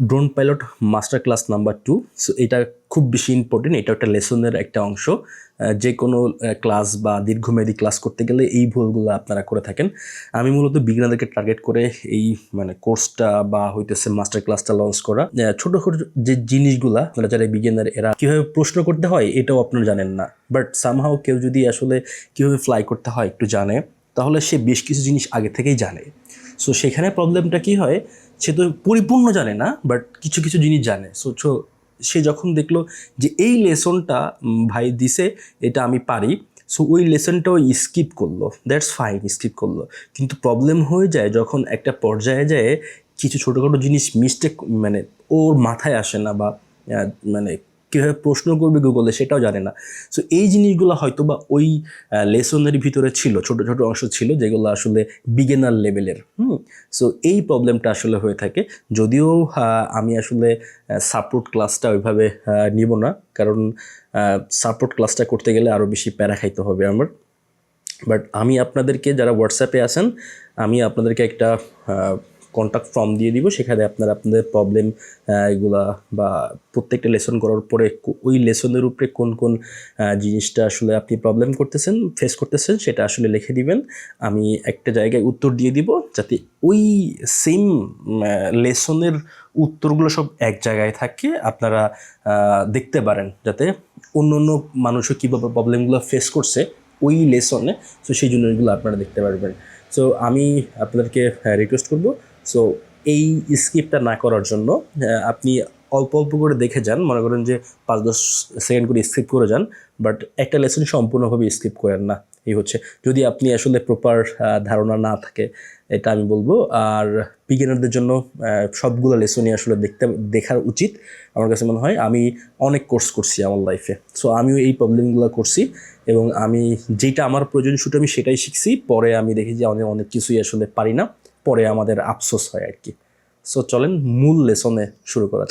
Drone pilot master class number 2। So এটা খুব বেশি ইম্পর্টেন্ট, এটা একটা লেসনের একটা অংশ। যে কোনো ক্লাস বা দীর্ঘমেয়াদী ক্লাস করতে গেলে এই ভুলগুলো আপনারা করে থাকেন। আমি মূলত বিগিনারদেরকে টার্গেট করে এই কোর্সটা বা হইতেছে মাস্টার ক্লাসটা লঞ্চ করা। ছোটোখাটো যে জিনিসগুলা আপনারা যারা বিগিনার এরা কীভাবে প্রশ্ন করতে হয় এটাও আপনারা জানেন না, বাট সামহাও কেউ যদি আসলে কীভাবে ফ্লাই করতে হয় একটু জানে, তাহলে সে বেশ কিছু জিনিস আগে থেকেই জানে। সো সেখানে প্রবলেমটা কী হয়, সে তো পরিপূর্ণ জানে না, বাট কিছু কিছু জিনিস জানে। সো সে যখন দেখলো যে এই লেসনটা ভাই দিছে, এটা আমি পারি, সো ওই লেসনটাও স্কিপ করলো, দ্যাটস ফাইন, স্কিপ করলো। কিন্তু প্রবলেম হয়ে যায় যখন একটা পর্যায়ে যায় কিছু ছোটোখাটো জিনিস মিস্টেক ওর মাথায় আসে না, বা কীভাবে প্রশ্ন করবে গুগলে সেটাও জানে না। সো এই জিনিসগুলো হয়তো বা ওই লেসনের ভিতরে ছিল, ছোটো ছোটো অংশ ছিল যেগুলো আসলে বিগিনার লেভেলের। সো এই প্রবলেমটা আসলে হয়ে থাকে। যদিও আমি আসলে সাপোর্ট ক্লাসটা ওইভাবে নিব না, কারণ সাপোর্ট ক্লাসটা করতে গেলে আরও বেশি প্যারা খাইতে হবে আমার। বাট আমি আপনাদেরকে, যারা হোয়াটসঅ্যাপে আছেন, আমি আপনাদেরকে একটা কন্ট্যাক্ট ফর্ম দিয়ে দিব, সেখানে আপনারা আপনাদের প্রবলেম এগুলা বা প্রত্যেকটা লেসন করার পরে ওই লেসনের উপরে কোন কোন জিনিসটা আসলে আপনি প্রবলেম করতেছেন, ফেস করতেছেন, সেটা আসলে লিখে দিবেন। আমি একটা জায়গায় উত্তর দিয়ে দিব, যাতে ওই সেম লেসনের উত্তরগুলো সব এক জায়গায় থাকে, আপনারা দেখতে পারেন, যাতে অন্য অন্য মানুষও কীভাবে প্রবলেমগুলো ফেস করছে ওই লেসনে। সো সেই জন্য এগুলো আপনারা দেখতে পারবেন। সো আমি আপনাদেরকে রিকোয়েস্ট করব, সো এই স্কিপটা না করার জন্য আপনি অল্প অল্প করে দেখে যান, মনে করেন যে 5-10 সেকেন্ড করে স্কিপ করে যান, বাট একটা লেসন সম্পূর্ণভাবে স্কিপ করেন না। এই হচ্ছে, যদি আপনি আসলে প্রপার ধারণা না থাকে, এটা আমি বলবো। আর বিগিনারদের জন্য সবগুলো লেসনই আসলে দেখার উচিত আমার কাছে মনে হয়। আমি অনেক কোর্স করছি আমার লাইফে, সো আমিও এই প্রবলেমগুলো করছি, এবং আমি যেটা আমার প্রয়োজন শুধু আমি সেটাই শিখছি। পরে আমি দেখি যে অনেক কিছুই আসলে পারি না, পরে আমাদের আফসোস হয় আর কি। সো চলেন মূল লেসনে শুরু করা যাক।